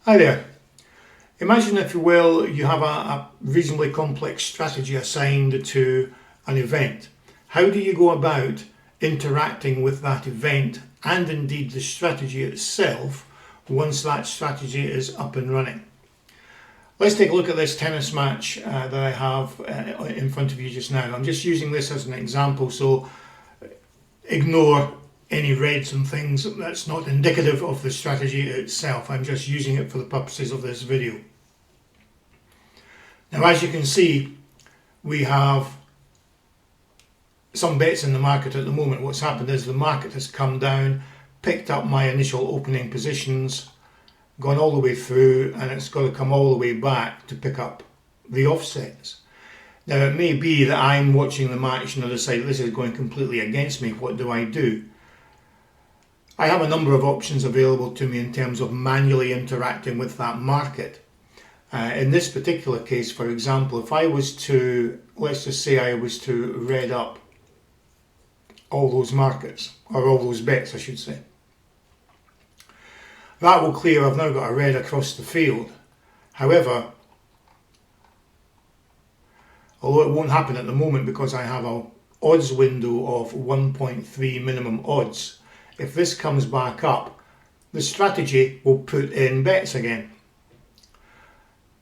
Hi there. Imagine, if you will, you have a reasonably complex strategy assigned to an event. How do you go about interacting with that event and indeed the strategy itself once that strategy is up and running? Let's take a look at this tennis match that I have in front of you just now. I'm just using this as an example, so ignore any reds and things. That's not indicative of the strategy itself. I'm just using it for the purposes of this video. Now, as you can see, we have some bets in the market at the moment. What's happened is the market has come down, picked up my initial opening positions, gone all the way through, and it's got to come all the way back to pick up the offsets. Now, it may be that I'm watching the match and I decide this is going completely against me. What do I do? I have a number of options available to me in terms of manually interacting with that market. In this particular case, for example, if I was to, let's just say I was to red up all those markets, or all those bets I should say, that will clear. I've now got a red across the field. However, although it won't happen at the moment because I have an odds window of 1.3 minimum odds, if this comes back up, the strategy will put in bets again,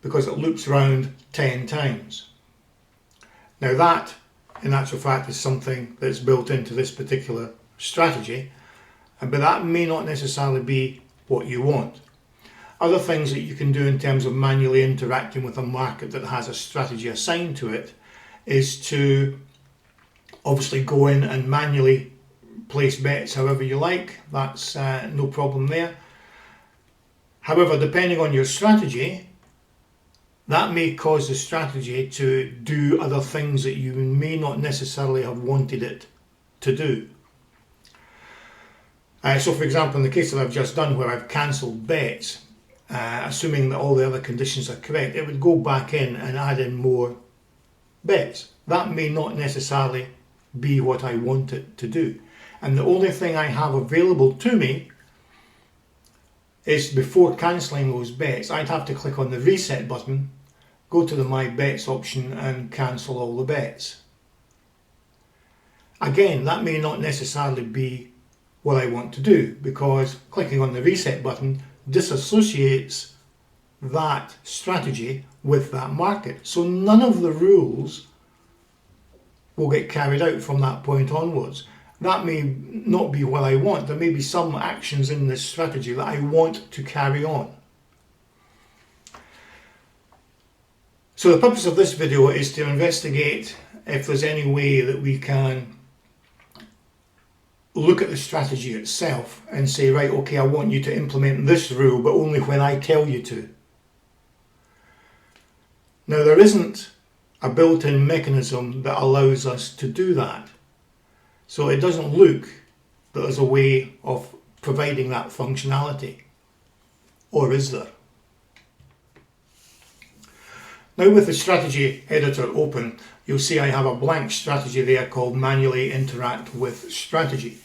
because it loops round 10 times. Now that, in actual fact, is something that's built into this particular strategy, but that may not necessarily be what you want. Other things that you can do in terms of manually interacting with a market that has a strategy assigned to it is to obviously go in and manually place bets however you like. That's no problem there. However, depending on your strategy, that may cause the strategy to do other things that you may not necessarily have wanted it to do. So for example, in the case that I've just done where I've cancelled bets, assuming that all the other conditions are correct, it would go back in and add in more bets. That may not necessarily be what I want it to do. And the only thing I have available to me is, before cancelling those bets, I'd have to click on the reset button, go to the My Bets option and cancel all the bets. Again, that may not necessarily be what I want to do, because clicking on the reset button disassociates that strategy with that market. So none of the rules will get carried out from that point onwards. That may not be what I want. There may be some actions in this strategy that I want to carry on. So the purpose of this video is to investigate if there's any way that we can look at the strategy itself and say, right, okay, I want you to implement this rule, but only when I tell you to. Now, there isn't a built-in mechanism that allows us to do that. So it doesn't look that there's a way of providing that functionality. Or is there? Now, with the strategy editor open, you'll see I have a blank strategy there called Manually Interact with Strategy.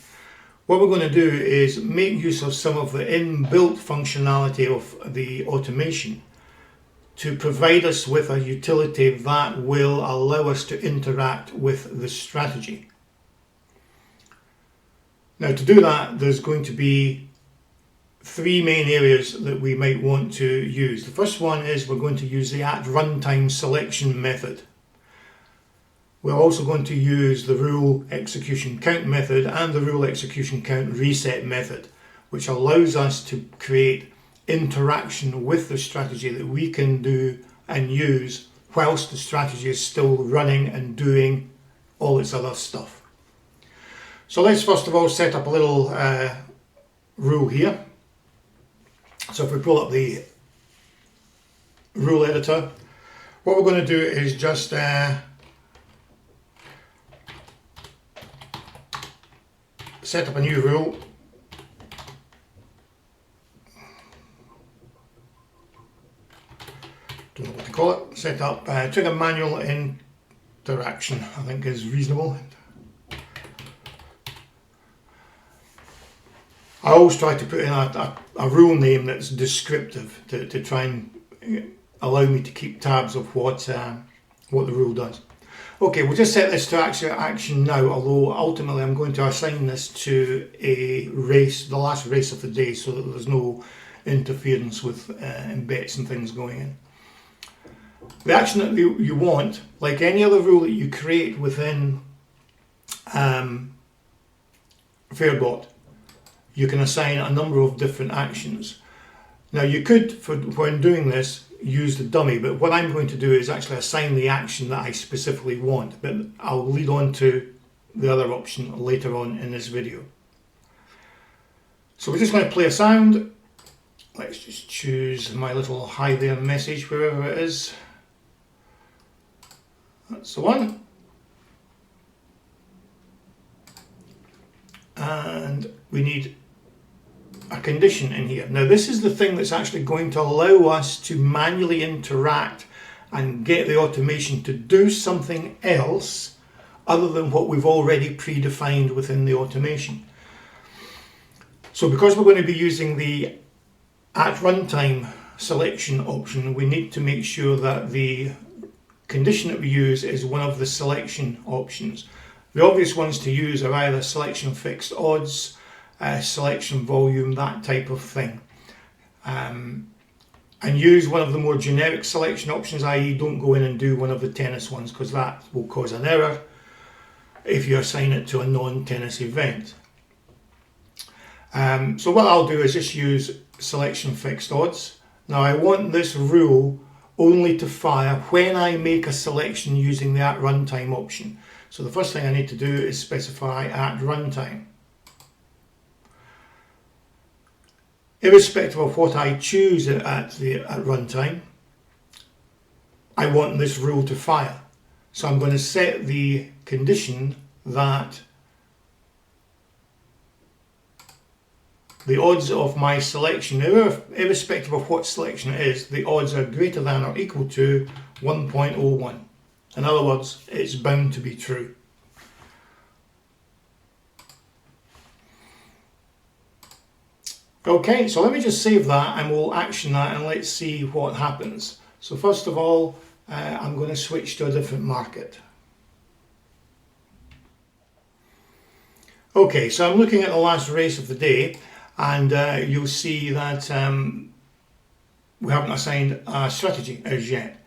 What we're going to do is make use of some of the inbuilt functionality of the automation to provide us with a utility that will allow us to interact with the strategy. Now, to do that, there's going to be three main areas that we might want to use. The first one is we're going to use the @runtime selection method. We're also going to use the rule execution count method and the rule execution count reset method, which allows us to create interaction with the strategy that we can do and use whilst the strategy is still running and doing all its other stuff. So let's first of all set up a little rule here. So if we pull up the rule editor, what we're going to do is just set up a new rule. Don't know what to call it. Set up trigger manual interaction, I think is reasonable. I always try to put in a rule name that's descriptive to try and allow me to keep tabs of what the rule does. Okay, we'll just set this to action now, although ultimately I'm going to assign this to a race, the last race of the day, so that there's no interference with bets and things going in. The action that you want, like any other rule that you create within Fairbot, you can assign a number of different actions. Now you could, when doing this, use the dummy, but what I'm going to do is actually assign the action that I specifically want, but I'll lead on to the other option later on in this video. So we're just going to play a sound. Let's just choose my little hi there message, wherever it is. That's the one. And we need a condition in here. Now this is the thing that's actually going to allow us to manually interact and get the automation to do something else other than what we've already predefined within the automation. So because we're going to be using the at runtime selection option, we need to make sure that the condition that we use is one of the selection options. The obvious ones to use are either selection fixed odds, selection volume, that type of thing. And use one of the more generic selection options, i.e. don't go in and do one of the tennis ones, because that will cause an error if you assign it to a non-tennis event. So what I'll do is just use selection fixed odds. Now I want this rule only to fire when I make a selection using the at runtime option. So the first thing I need to do is specify at runtime. Irrespective of what I choose at runtime, I want this rule to fire. So I'm going to set the condition that the odds of my selection, irrespective of what selection it is, the odds are greater than or equal to 1.01. In other words, it's bound to be true. Okay, so let me just save that and we'll action that and let's see what happens. So first of all, I'm going to switch to a different market. Okay, so I'm looking at the last race of the day, and you'll see that we haven't assigned a strategy as yet.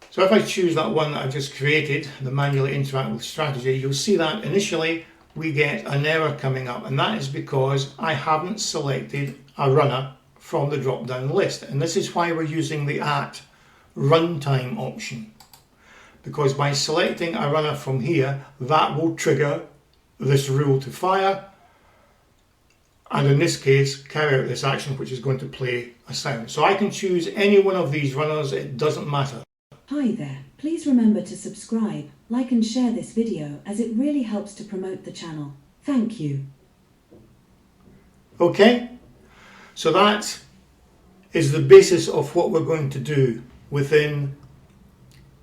So if I choose that one that I've just created, the manually interact with strategy, you'll see that initially we get an error coming up, and that is because I haven't selected a runner from the drop down list. And this is why we're using the at runtime option, because by selecting a runner from here, that will trigger this rule to fire, and in this case carry out this action, which is going to play a sound. So I can choose any one of these runners, it doesn't matter. Hi there, please remember to subscribe, like and share this video, as it really helps to promote the channel. Thank you. Okay, so that is the basis of what we're going to do within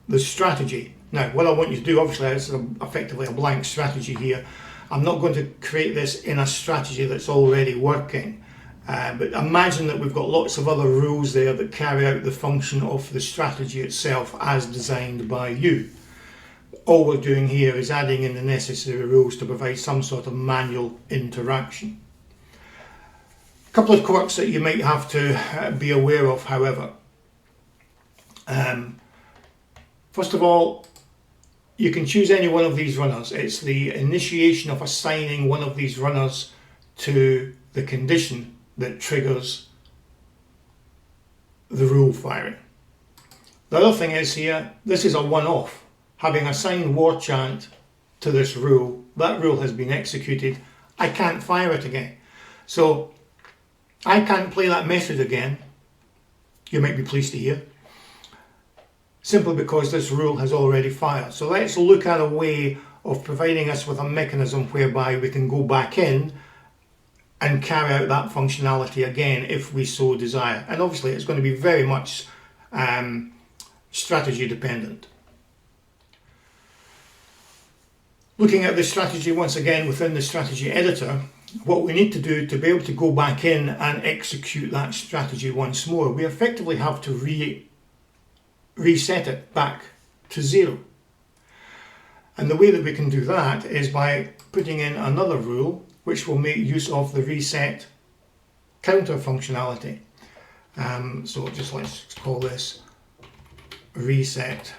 the strategy. Now what I want you to do, obviously it's effectively a blank strategy here. I'm not going to create this in a strategy that's already working. But imagine that we've got lots of other rules there that carry out the function of the strategy itself as designed by you. All we're doing here is adding in the necessary rules to provide some sort of manual interaction. A couple of quirks that you might have to be aware of, however. First of all, you can choose any one of these runners. It's the initiation of assigning one of these runners to the condition that triggers the rule firing. The other thing is here, this is a one-off. Having assigned war chant to this rule, that rule has been executed. I can't fire it again. So I can't play that method again, you might be pleased to hear, simply because this rule has already fired. So let's look at a way of providing us with a mechanism whereby we can go back in and carry out that functionality again if we so desire. And obviously it's going to be very much strategy dependent. Looking at the strategy once again within the strategy editor, what we need to do to be able to go back in and execute that strategy once more, we effectively have to reset it back to 0. And the way that we can do that is by putting in another rule which will make use of the reset counter functionality. So just let's call this reset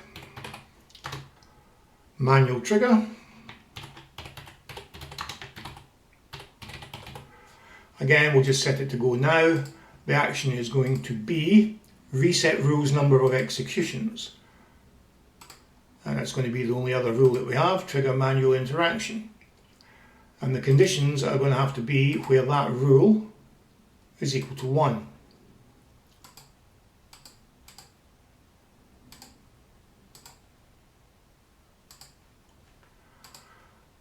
manual trigger. Again, we'll just set it to go now. The action is going to be reset rules number of executions. And that's going to be the only other rule that we have, trigger manual interaction. And the conditions are going to have to be where that rule is equal to 1.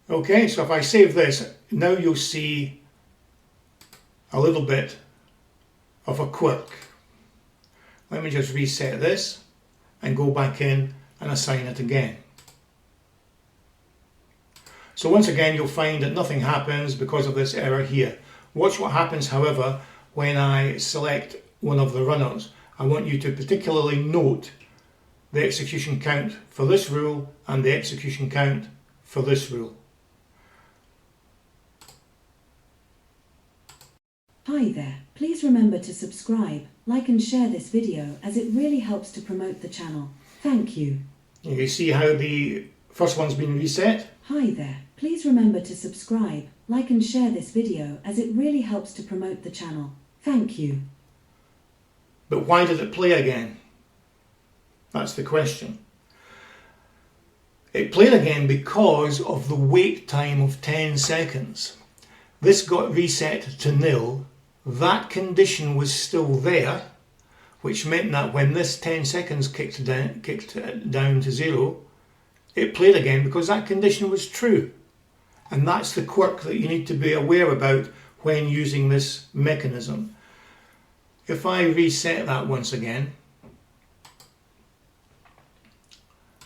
Okay, so if I save this, now you'll see a little bit of a quirk. Let me just reset this and go back in and assign it again. So once again, you'll find that nothing happens because of this error here. Watch what happens, however, when I select one of the runners. I want you to particularly note the execution count for this rule and the execution count for this rule. Hi there, please remember to subscribe, like and share this video as it really helps to promote the channel. Thank you. You see how the first one's been reset? Hi there, please remember to subscribe, like and share this video as it really helps to promote the channel. Thank you. But why did it play again? That's the question. It played again because of the wait time of 10 seconds. This got reset to 0. That condition was still there, which meant that when this 10 seconds kicked down to 0, it played again because that condition was true. And that's the quirk that you need to be aware about when using this mechanism. If I reset that once again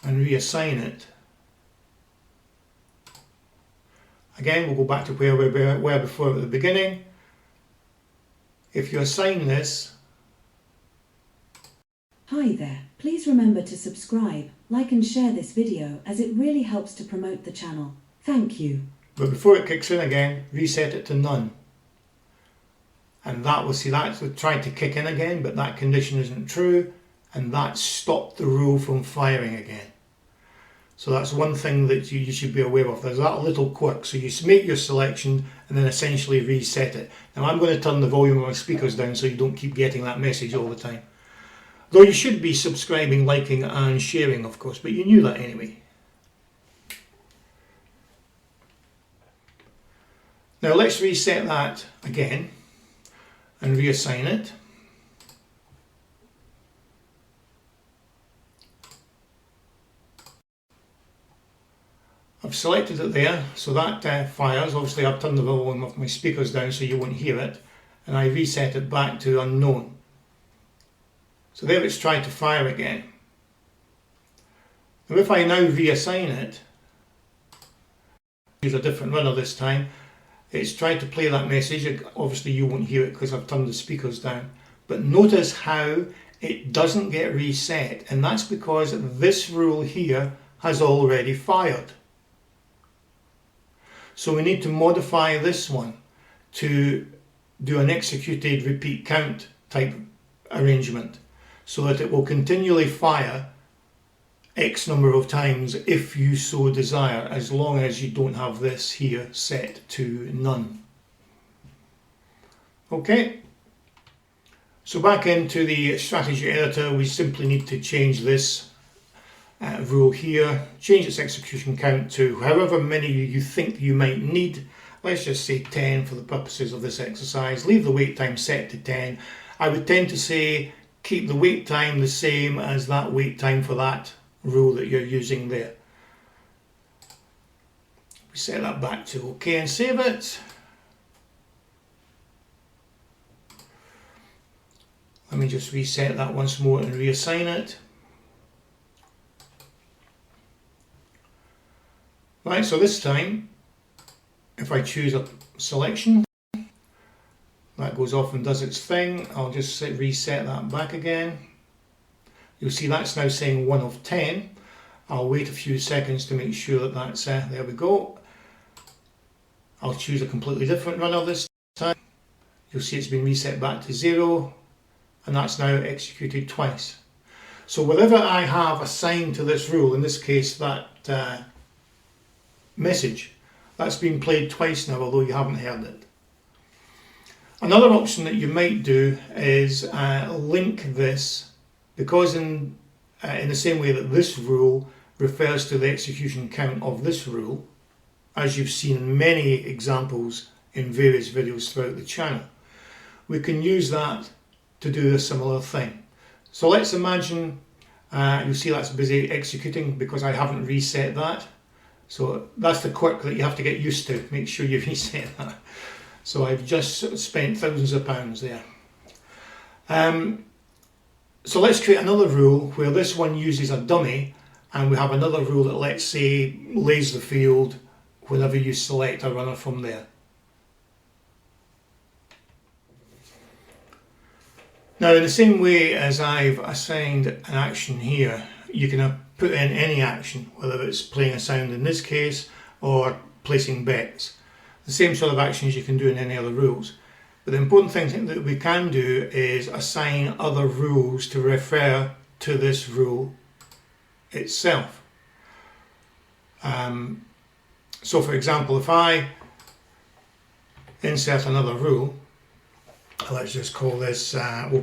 and reassign it, again we'll go back to where we were before at the beginning. If you assign this... Hi there, please remember to subscribe, like and share this video as it really helps to promote the channel. Thank you. But before it kicks in again, reset it to none. And that will see that tried to kick in again, but that condition isn't true, and that stopped the rule from firing again. So that's one thing that you should be aware of. There's that little quirk. So you make your selection and then essentially reset it. Now I'm going to turn the volume of my speakers down so you don't keep getting that message all the time. Though you should be subscribing, liking and sharing, of course, but you knew that anyway. Now let's reset that again and reassign it. I've selected it there, so that fires. Obviously I've turned the volume of my speakers down so you won't hear it, and I reset it back to unknown. So there it's tried to fire again. Now if I now reassign it, use a different runner this time, it's tried to play that message. Obviously you won't hear it because I've turned the speakers down, but notice how it doesn't get reset, and that's because this rule here has already fired. So we need to modify this one to do an executed repeat count type arrangement so that it will continually fire X number of times if you so desire, as long as you don't have this here set to none. Okay, so back into the strategy editor, we simply need to change this rule here, change its execution count to however many you think you might need. Let's just say 10 for the purposes of this exercise. Leave the wait time set to 10. I would tend to say keep the wait time the same as that wait time for that rule that you're using there. We set that back to OK and save it. Let me just reset that once more and reassign it. Right, so this time if I choose a selection, that goes off and does its thing. I'll just reset that back again. You'll see that's now saying 1 of 10. I'll wait a few seconds to make sure that that's, there we go. I'll choose a completely different runner this time. You'll see it's been reset back to 0, and that's now executed twice. So whatever I have assigned to this rule, in this case that message, that's been played twice now, although you haven't heard it. Another option that you might do is link this, because in the same way that this rule refers to the execution count of this rule, as you've seen in many examples in various videos throughout the channel, we can use that to do a similar thing. So let's imagine, you'll see that's busy executing because I haven't reset that. So that's the quirk that you have to get used to, make sure you reset that. So I've just spent thousands of pounds there. So let's create another rule where this one uses a dummy, and we have another rule that, let's say, lays the field whenever you select a runner from there. Now, in the same way as I've assigned an action here, you can put in any action, whether it's playing a sound in this case or placing bets. The same sort of actions you can do in any other rules. But the important thing that we can do is assign other rules to refer to this rule itself. So for example, if I insert another rule, let's just call this, we'll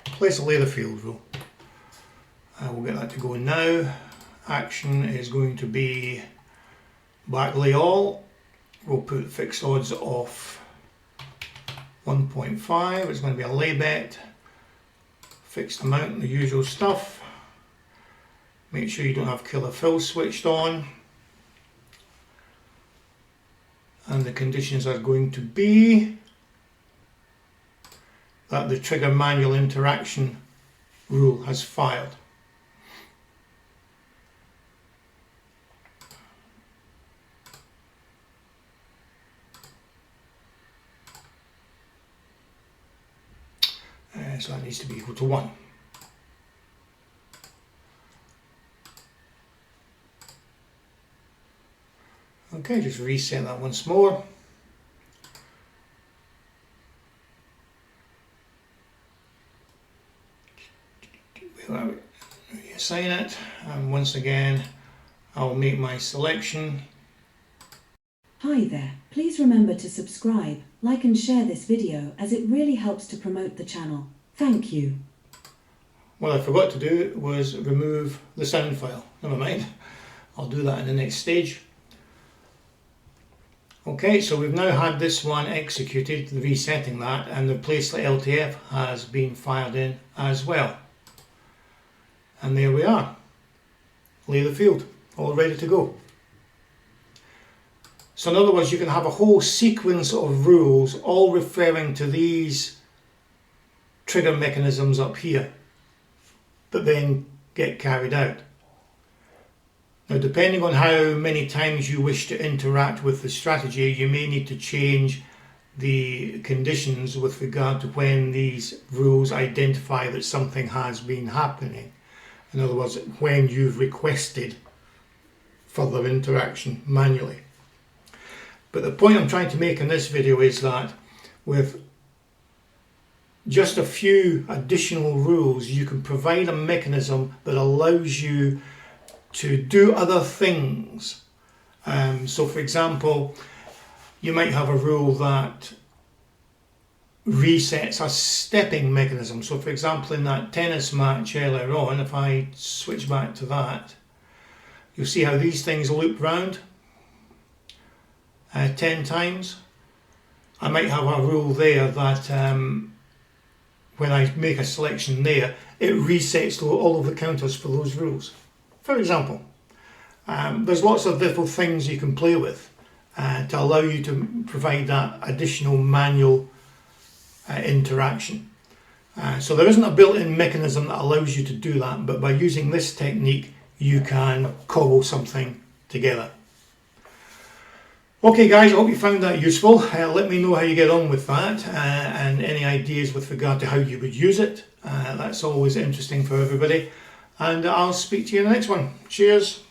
place a lay the field rule. We'll get that to go now. Action is going to be back lay all. We'll put fixed odds of 1.5. It's going to be a lay bet, fixed amount, the usual stuff. Make sure you don't have killer fill switched on. And the conditions are going to be that the trigger manual interaction rule has fired. So that needs to be equal to 1. Okay, just reset that once more. Reassign it, and once again I'll make my selection. Hi there, please remember to subscribe, like and share this video as it really helps to promote the channel. Thank you. What I forgot to do was remove the sound file. Never mind, I'll do that in the next stage. Okay, so we've now had this one executed, resetting that, and the placelet LTF has been fired in as well. And there we are. Lay the field, all ready to go. So in other words, you can have a whole sequence of rules all referring to these trigger mechanisms up here that then get carried out. Now, depending on how many times you wish to interact with the strategy, you may need to change the conditions with regard to when these rules identify that something has been happening. In other words, when you've requested further interaction manually. But the point I'm trying to make in this video is that with just a few additional rules, you can provide a mechanism that allows you to do other things. So for example, you might have a rule that resets a stepping mechanism. So for example, in that tennis match earlier on, if I switch back to that, you'll see how these things loop round 10 times. I might have a rule there that when I make a selection there, it resets all of the counters for those rules. For example, there's lots of little things you can play with to allow you to provide that additional manual interaction. So there isn't a built-in mechanism that allows you to do that, but by using this technique you can cobble something together. Okay guys, I hope you found that useful. Let me know how you get on with that and any ideas with regard to how you would use it. That's always interesting for everybody. And I'll speak to you in the next one. Cheers.